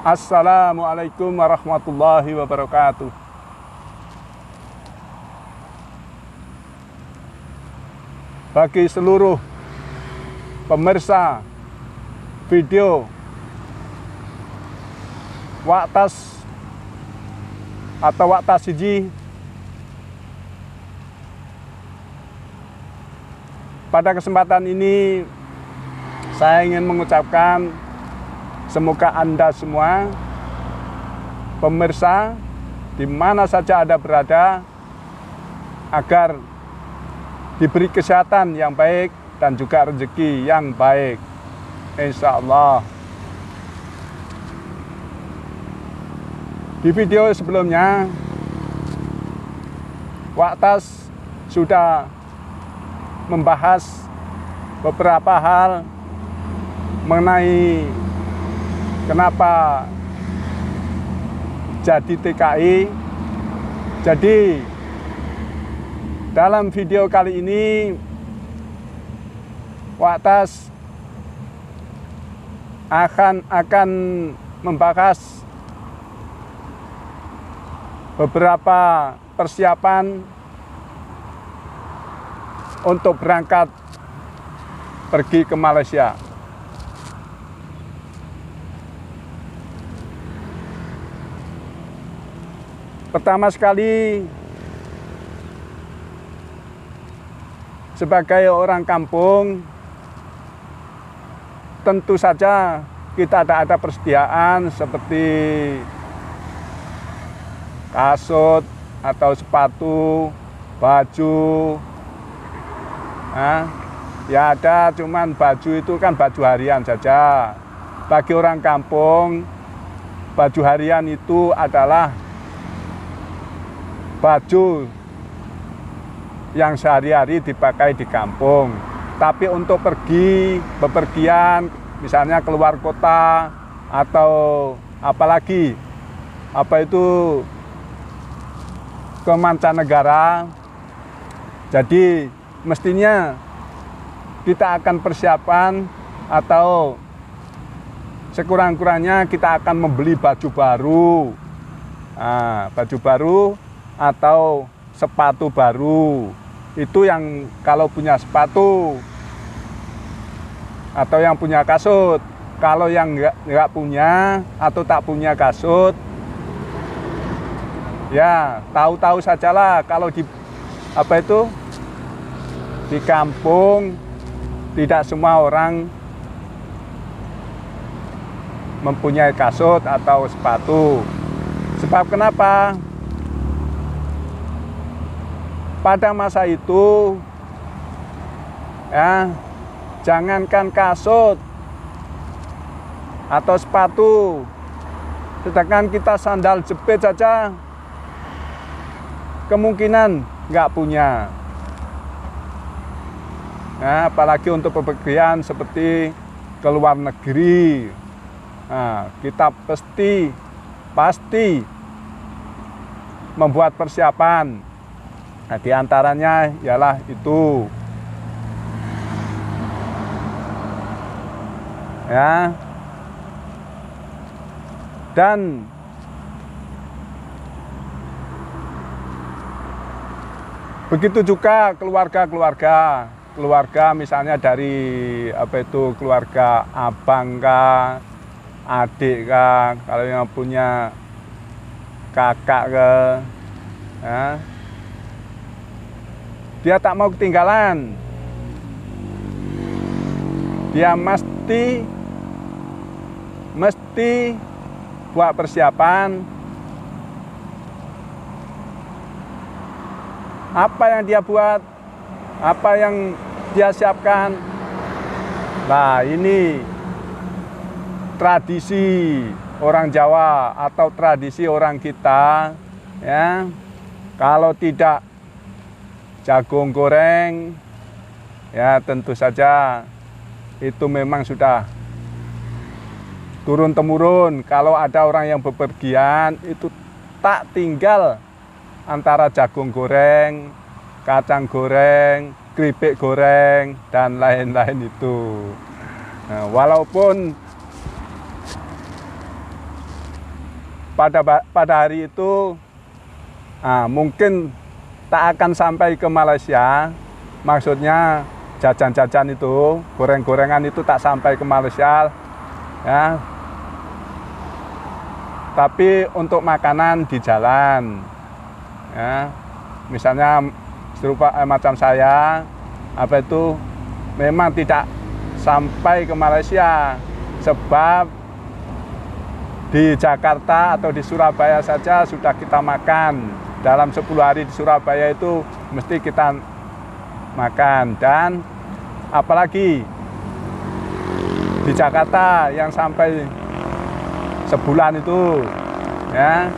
Assalamualaikum warahmatullahi wabarakatuh. Bagi seluruh pemirsa video Waktas atau Waktas Siji, pada kesempatan ini saya ingin mengucapkan semoga Anda semua pemirsa di mana saja Anda berada agar diberi kesehatan yang baik dan juga rezeki yang baik, insya Allah. Di video sebelumnya Waktas sudah membahas beberapa hal mengenai kenapa jadi TKI. Jadi dalam video kali ini Waktas akan membahas beberapa persiapan untuk berangkat pergi ke Malaysia. Pertama sekali, sebagai orang kampung, tentu saja kita ada persediaan seperti kasut atau sepatu, baju. Ya ada, cuman baju itu kan baju harian saja. Bagi orang kampung, baju harian itu adalah baju yang sehari-hari dipakai di kampung. Tapi untuk bepergian, misalnya keluar kota atau apalagi ke mancanegara, jadi mestinya kita akan persiapan atau sekurang-kurangnya kita akan membeli baju baru, baju baru atau sepatu baru. Itu yang kalau punya sepatu atau yang punya kasut. Kalau yang nggak punya atau tak punya kasut, ya tahu-tahu sajalah kalau di kampung tidak semua orang mempunyai kasut atau sepatu. Sebab kenapa? Pada masa itu, ya, jangankan kasut atau sepatu, sedangkan kita sandal jepit saja kemungkinan nggak punya. Nah, apalagi untuk bepergian seperti ke luar negeri, kita pasti membuat persiapan. Nah, di antaranya ialah itu. Ya. Dan begitu juga keluarga misalnya dari keluarga abang kah, adik kah, kalau yang punya kakak kah, ya. Dia tak mau ketinggalan. Dia mesti buat persiapan. Apa yang dia buat, apa yang dia siapkan. Nah, ini tradisi orang Jawa atau tradisi orang kita, ya. Kalau tidak jagung goreng, ya tentu saja itu memang sudah turun-temurun. Kalau ada orang yang bepergian, itu tak tinggal antara jagung goreng, kacang goreng, keripik goreng, dan lain-lain itu. Nah, walaupun pada hari itu mungkin tak akan sampai ke Malaysia. Maksudnya jajan-jajan itu, goreng-gorengan itu tak sampai ke Malaysia, ya. Tapi untuk makanan di jalan, ya. Misalnya serupa macam saya, memang tidak sampai ke Malaysia, sebab di Jakarta atau di Surabaya saja sudah kita makan. Dalam 10 hari di Surabaya itu mesti kita makan, dan apalagi di Jakarta yang sampai sebulan itu, ya.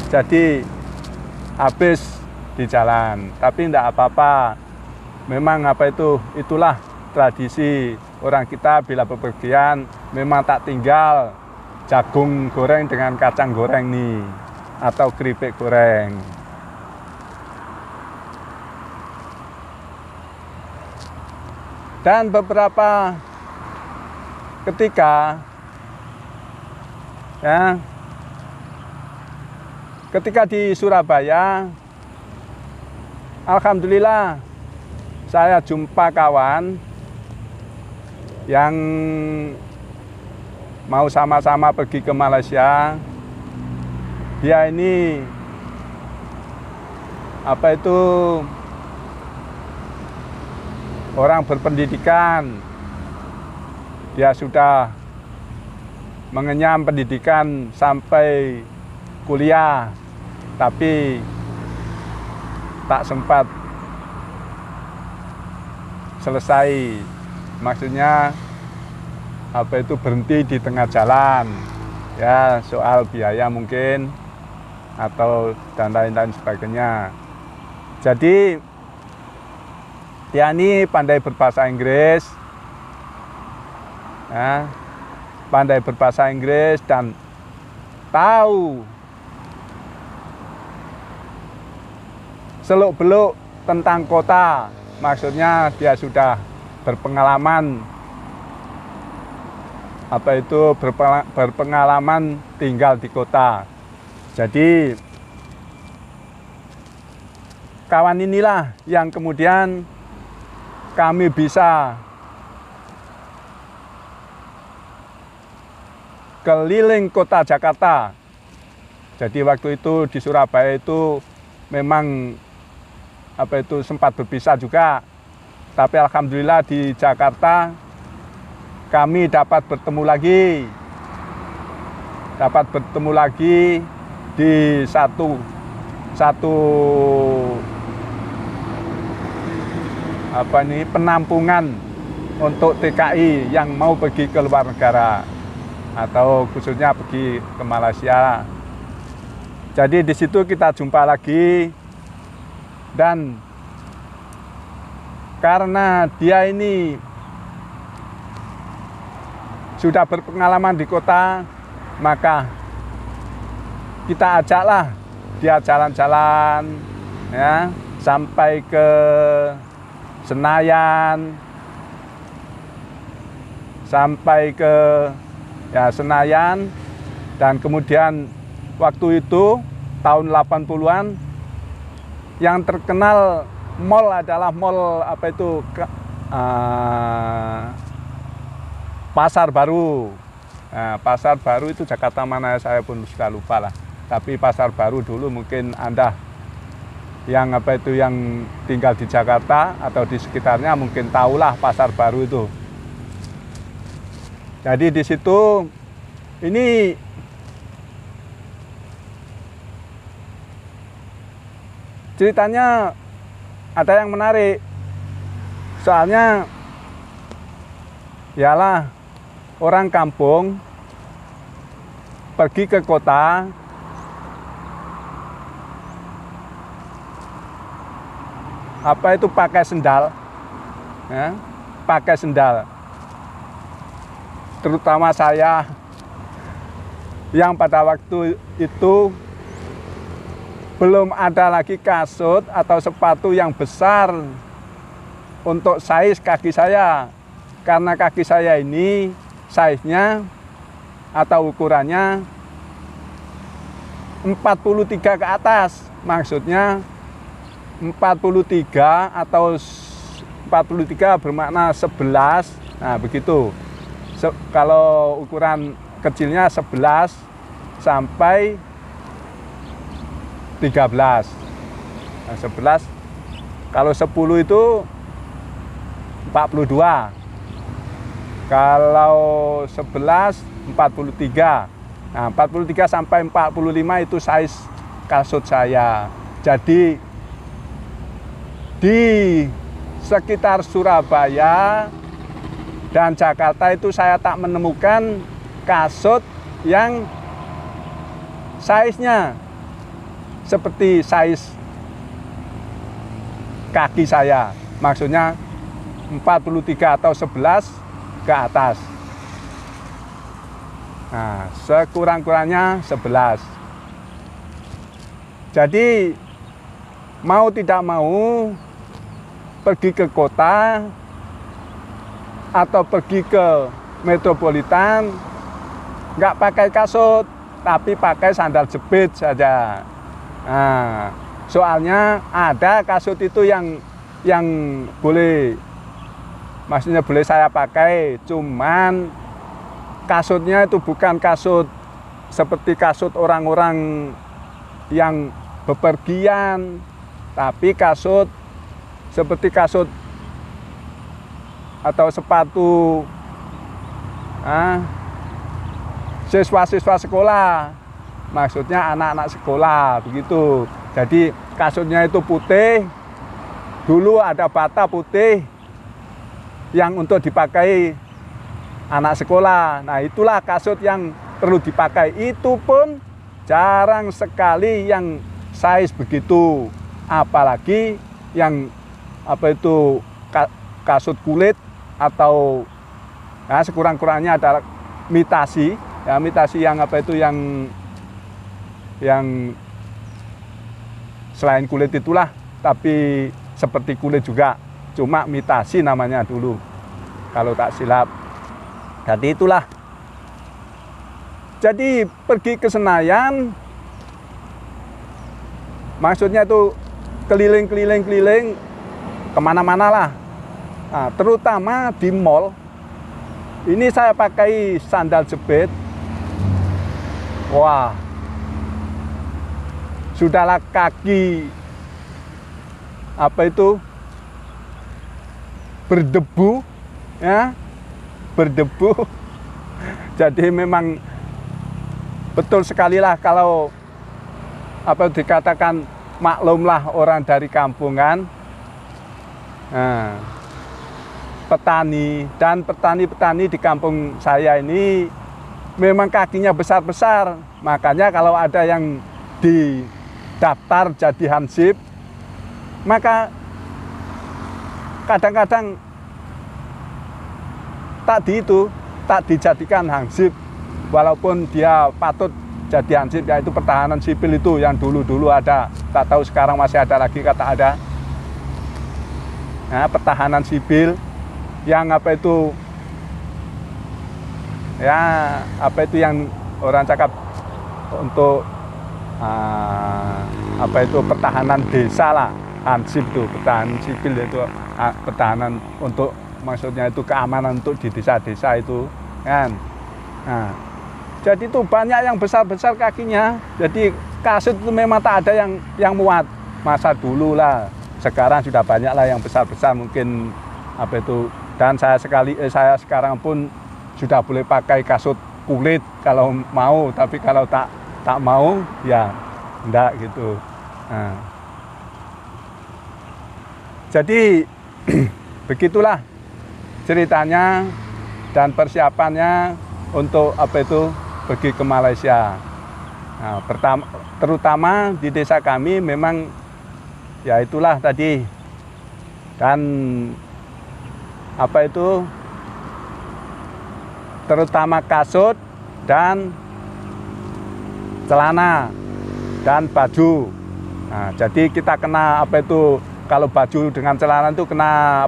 Jadi habis di jalan, tapi tidak apa-apa. Memang itulah tradisi orang kita bila bepergian, memang tak tinggal jagung goreng dengan kacang goreng nih, atau keripik goreng. Dan beberapa ketika, ya, ketika di Surabaya, alhamdulillah saya jumpa kawan yang mau sama-sama pergi ke Malaysia. Dia ini orang berpendidikan. Dia sudah mengenyam pendidikan sampai kuliah, tapi tak sempat selesai. Maksudnya berhenti di tengah jalan, ya, soal biaya mungkin, atau dan lain-lain sebagainya. Jadi dia ini pandai berbahasa Inggris, ya, pandai berbahasa Inggris dan tahu seluk-beluk tentang kota. Maksudnya dia sudah berpengalaman berpengalaman tinggal di kota. Jadi kawan inilah yang kemudian kami bisa keliling kota Jakarta. Jadi waktu itu di Surabaya itu memang sempat berpisah juga. Tapi alhamdulillah di Jakarta kami dapat bertemu lagi di satu penampungan untuk TKI yang mau pergi ke luar negara, atau khususnya pergi ke Malaysia. Jadi di situ kita jumpa lagi, dan karena dia ini sudah berpengalaman di kota, maka kita ajaklah dia jalan-jalan, ya, sampai ke Senayan, Senayan, dan kemudian waktu itu tahun 80-an yang terkenal mall adalah mall Pasar Baru. Nah, Pasar Baru itu Jakarta mana saya pun sudah lupa lah. Tapi Pasar Baru dulu mungkin Anda yang yang tinggal di Jakarta atau di sekitarnya mungkin tahulah Pasar Baru itu. Jadi di situ ini ceritanya ada yang menarik. Soalnya ialah orang kampung pergi ke kota, pakai sendal, ya, pakai sendal. Terutama saya yang pada waktu itu belum ada lagi kasut atau sepatu yang besar untuk size kaki saya, karena kaki saya ini size-nya atau ukurannya 43 ke atas, maksudnya 43 atau 43 bermakna 11. Nah, begitu. Kalau ukuran kecilnya 11 sampai 13. Nah, 11. Kalau 10 itu 42. Kalau 11 43. Nah, 43 sampai 45 itu size kasut saya. Jadi di sekitar Surabaya dan Jakarta itu saya tak menemukan kasut yang size-nya seperti size kaki saya. Maksudnya 43 atau 11 ke atas. Nah, sekurang-kurangnya 11. Jadi mau tidak mau pergi ke kota atau pergi ke metropolitan, nggak pakai kasut, tapi pakai sandal jepit saja. Nah, soalnya ada kasut itu yang boleh, maksudnya boleh saya pakai, cuman kasutnya itu bukan kasut seperti kasut orang-orang yang bepergian, tapi kasut seperti kasut atau sepatu siswa-siswa sekolah, maksudnya anak-anak sekolah begitu. Jadi kasutnya itu putih, dulu ada bata putih yang untuk dipakai anak sekolah. Nah, itulah kasut yang perlu dipakai. Itu pun jarang sekali yang size begitu, apalagi yang kasut kulit atau sekurang-kurangnya adalah mitasi, ya, mitasi yang yang selain kulit itulah, tapi seperti kulit juga, cuma mitasi namanya dulu kalau tak silap. Jadi itulah. Jadi pergi ke Senayan, maksudnya itu keliling kemana-mana lah. Nah, terutama di mall. Ini saya pakai sandal jepit. Wah, sudahlah kaki berdebu, ya. Berdebu. Jadi memang betul sekali lah kalau dikatakan maklumlah orang dari kampungan. Nah, petani dan petani-petani di kampung saya ini memang kakinya besar-besar. Makanya kalau ada yang didaftar jadi hansip, maka kadang-kadang tak dijadikan hansip, walaupun dia patut jadi hansip, yaitu pertahanan sipil itu yang dulu ada. Tak tahu sekarang masih ada lagi kata ada. Nah, pertahanan sipil yang yang orang cakap untuk pertahanan desa lah, hansip itu pertahanan sipil, itu pertahanan untuk, maksudnya itu keamanan untuk di desa-desa itu kan. Nah, jadi itu banyak yang besar-besar kakinya. Jadi kasut itu memang tak ada yang muat masa dulu lah. Sekarang sudah banyak lah yang besar-besar mungkin dan saya sekarang pun sudah boleh pakai kasut kulit kalau mau, tapi kalau tak mau ya enggak gitu. Nah, jadi begitulah ceritanya dan persiapannya untuk pergi ke Malaysia. Nah, terutama di desa kami memang ya itulah tadi, dan terutama kasut dan celana dan baju. Nah, jadi kita kena kalau baju dengan celana itu kena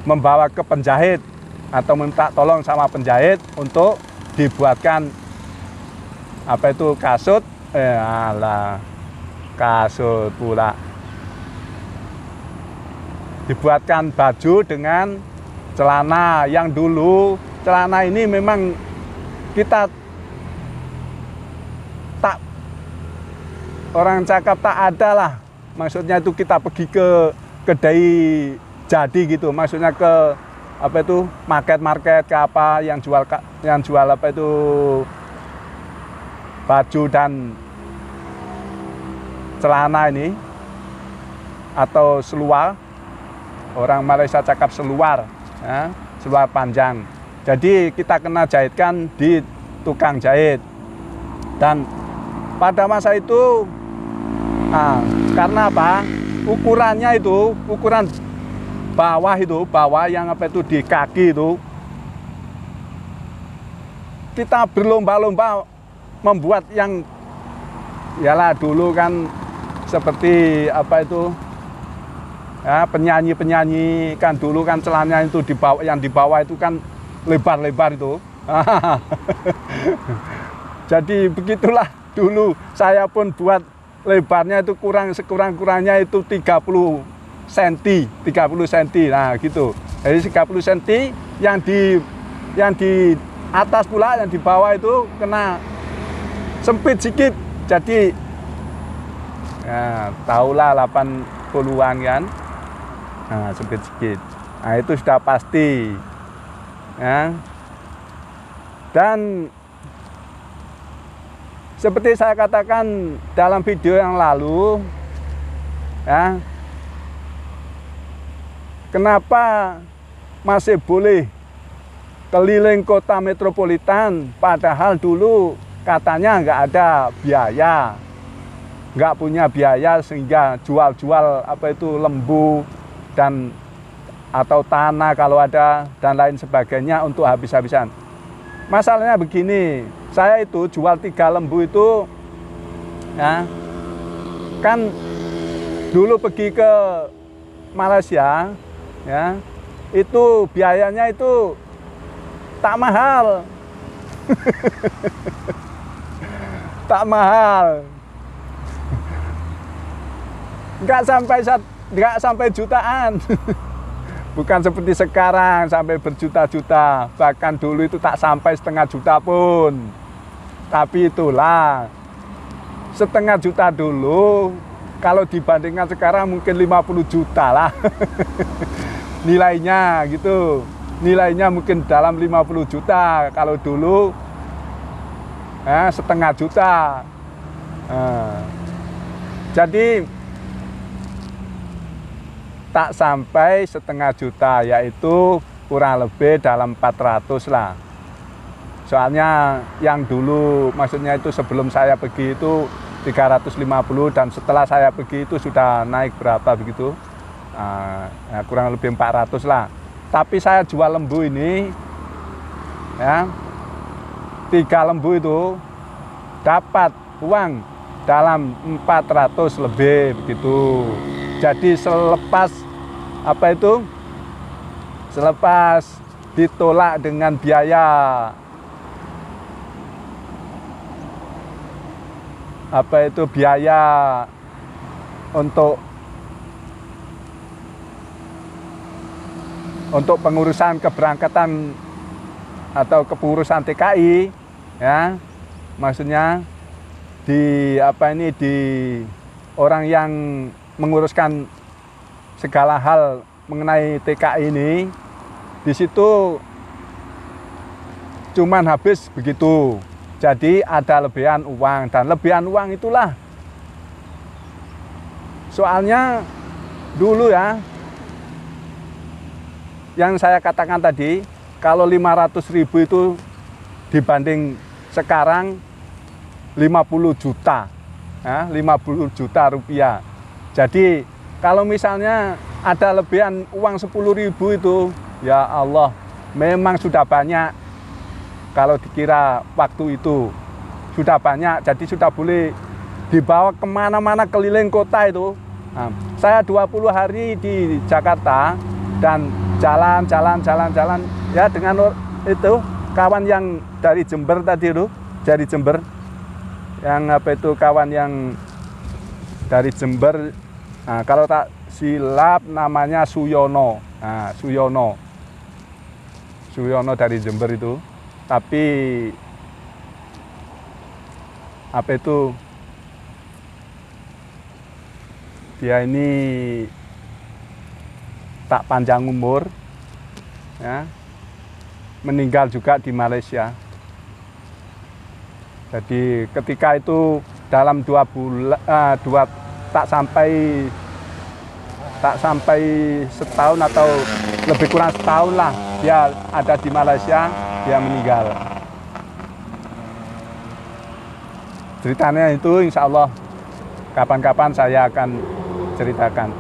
membawa ke penjahit atau minta tolong sama penjahit untuk dibuatkan apa itu kasut, kasut pula. Dibuatkan baju dengan celana yang dulu celana ini memang kita tak, orang cakap tak ada lah, maksudnya itu kita pergi ke kedai jadi gitu, maksudnya ke apa itu market ke apa yang jual apa itu baju dan celana ini atau seluar, orang Malaysia cakap seluar ya, seluar panjang. Jadi kita kena jahitkan di tukang jahit. Dan pada masa itu karena apa? Ukurannya itu, ukuran bawah yang apa itu di kaki itu, kita berlomba-lomba membuat yang yalah dulu kan seperti apa itu ya, penyanyi kan dulu kan celananya itu yang di bawah itu kan lebar-lebar itu. Jadi begitulah dulu saya pun buat lebarnya itu sekurang-kurangnya itu 30 cm. Nah gitu. Jadi 30 cm yang di atas pula, yang di bawah itu kena sempit sedikit. Jadi ya, tahulah 80-an kan. Nah, sempit sedikit. Nah, itu sudah pasti. Ya. Dan seperti saya katakan dalam video yang lalu, ya, kenapa masih boleh keliling kota metropolitan, padahal dulu katanya nggak ada biaya, nggak punya biaya sehingga jual-jual apa itu lembu dan atau tanah kalau ada dan lain sebagainya untuk habis-habisan. Masalahnya begini, saya itu jual 3 lembu itu ya, kan dulu pergi ke Malaysia ya, itu biayanya itu tak mahal. Tak mahal. Nggak sampai jutaan. Bukan seperti sekarang sampai berjuta-juta, bahkan dulu itu tak sampai setengah juta pun. Tapi itulah, setengah juta dulu, kalau dibandingkan sekarang mungkin 50 juta lah. Nilainya gitu, nilainya mungkin dalam 50 juta, kalau dulu setengah juta. Jadi tak sampai setengah juta, yaitu kurang lebih dalam 400 lah. Soalnya yang dulu, maksudnya itu sebelum saya pergi itu 350 dan setelah saya pergi itu sudah naik berapa begitu, ya kurang lebih 400 lah. Tapi saya jual lembu ini, ya 3 lembu itu dapat uang dalam 400 lebih begitu. Jadi selepas apa itu? Selepas ditolak dengan biaya apa itu biaya untuk pengurusan keberangkatan atau kepengurusan TKI ya, maksudnya di apa ini, di orang yang menguruskan segala hal mengenai TKI ini, di situ cuman habis begitu. Jadi ada lebihan uang, dan lebihan uang itulah soalnya dulu ya, yang saya katakan tadi, kalau 500.000 itu dibanding sekarang 50 juta, ya, 50 juta rupiah. Jadi kalau misalnya ada lebihan uang 10.000 itu, ya Allah, memang sudah banyak. Kalau dikira waktu itu sudah banyak, jadi sudah boleh dibawa kemana-mana keliling kota itu. Nah, saya 20 hari di Jakarta dan jalan ya dengan itu kawan yang dari Jember tadi itu, dari Jember, yang apa itu kawan yang dari Jember, nah, kalau tak silap namanya Suyono, nah, Suyono dari Jember itu, tapi apa itu dia ini tak panjang umur, ya, meninggal juga di Malaysia. Jadi ketika itu dalam 2 bulan, tak sampai setahun atau lebih kurang setahun lah dia ada di Malaysia, dia meninggal. Ceritanya itu insya Allah kapan-kapan saya akan ceritakan.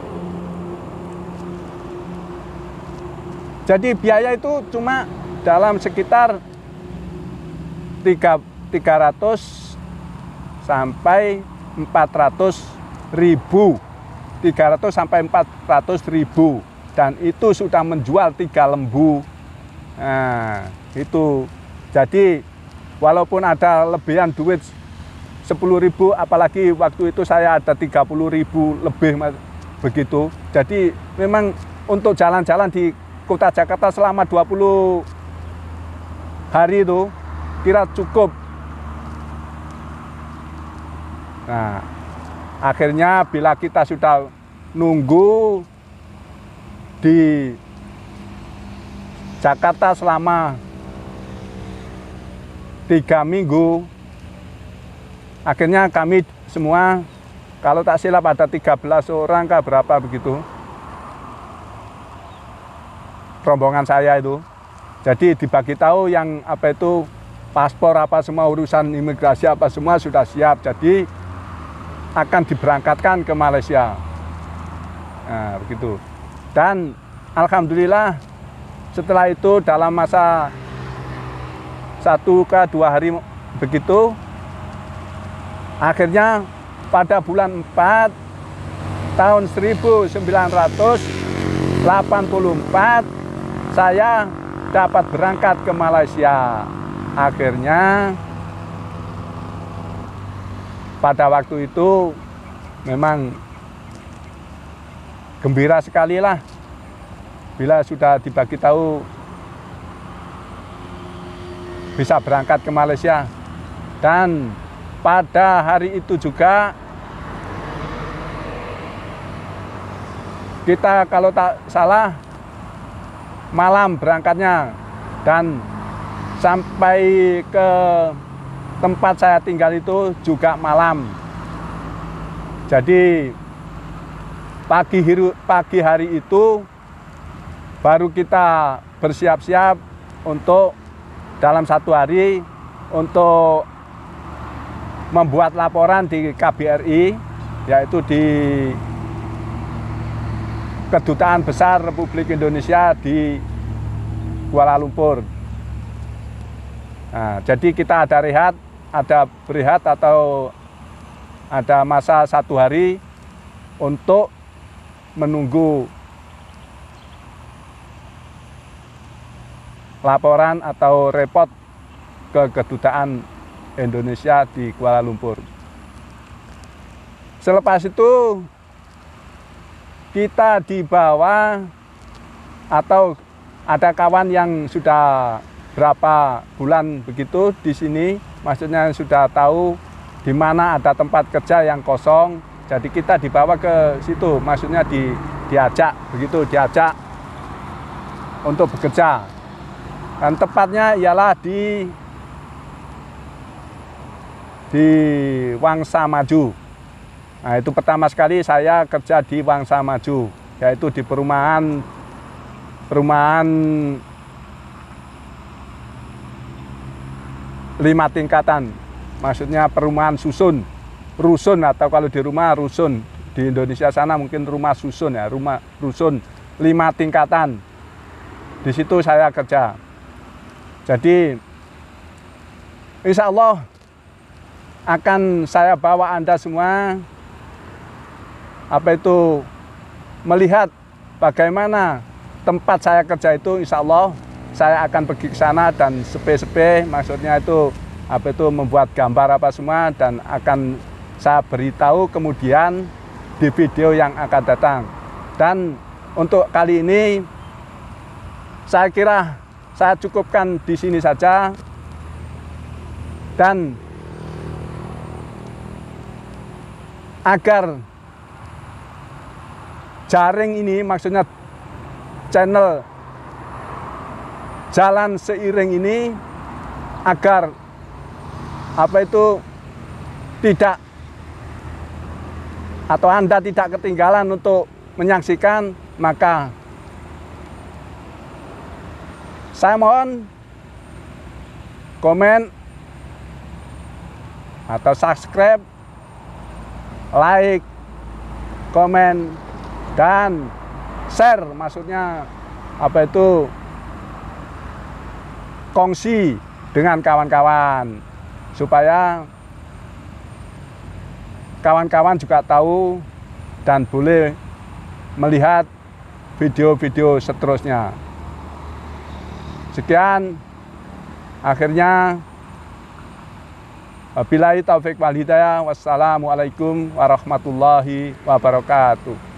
Jadi biaya itu cuma dalam sekitar 300 sampai 400 ribu, 300 sampai 400 ribu, dan itu sudah menjual 3 lembu. Nah, itu jadi walaupun ada lebihan duit 10.000, apalagi waktu itu saya ada 30.000 lebih begitu. Jadi memang untuk jalan-jalan di Kota Jakarta selama 20 hari itu kira cukup. Nah, akhirnya bila kita sudah nunggu di Jakarta selama 3 minggu, akhirnya kami semua, kalau tak silap ada 13 orang kah berapa begitu, rombongan saya itu. Jadi dibagi tahu yang apa itu paspor apa semua, urusan imigrasi apa semua sudah siap. Jadi akan diberangkatkan ke Malaysia. Nah, begitu. Dan alhamdulillah setelah itu dalam masa 1 ke 2 hari begitu, akhirnya pada bulan 4 tahun 1984 saya dapat berangkat ke Malaysia. Akhirnya pada waktu itu memang gembira sekali lah bila sudah dibagi tahu bisa berangkat ke Malaysia. Dan pada hari itu juga kita kalau tak salah malam berangkatnya, dan sampai ke tempat saya tinggal itu juga malam. Jadi pagi hari itu baru kita bersiap-siap untuk dalam 1 hari untuk membuat laporan di KBRI, yaitu di Kedutaan Besar Republik Indonesia di Kuala Lumpur. Nah, jadi kita ada berehat atau ada masa 1 hari untuk menunggu laporan atau repot ke Kedutaan Indonesia di Kuala Lumpur. Selepas itu kita dibawa, atau ada kawan yang sudah berapa bulan begitu di sini, maksudnya sudah tahu di mana ada tempat kerja yang kosong. Jadi kita dibawa ke situ, maksudnya diajak diajak untuk bekerja. Dan tepatnya ialah di Wangsa Maju. Nah, itu pertama sekali saya kerja di Wangsa Maju, yaitu di perumahan 5 tingkatan. Maksudnya perumahan rusun, atau kalau di rumah rusun. Di Indonesia sana mungkin rumah susun ya, rumah rusun 5 tingkatan. Di situ saya kerja. Jadi insya Allah akan saya bawa Anda semua melihat bagaimana tempat saya kerja itu, insya Allah saya akan pergi ke sana dan sepe-sepe, maksudnya itu membuat gambar apa semua, dan akan saya beritahu kemudian di video yang akan datang. Dan untuk kali ini saya kira saya cukupkan di sini saja, dan agar jaring ini, maksudnya channel Jalan Seiring ini, agar tidak atau Anda tidak ketinggalan untuk menyaksikan, maka saya mohon komen atau subscribe, like, komen, dan share, maksudnya kongsi dengan kawan-kawan, supaya kawan-kawan juga tahu dan boleh melihat video-video seterusnya. Sekian, akhirnya wabillahi taufik wal hidayah. Wassalamualaikum warahmatullahi wabarakatuh.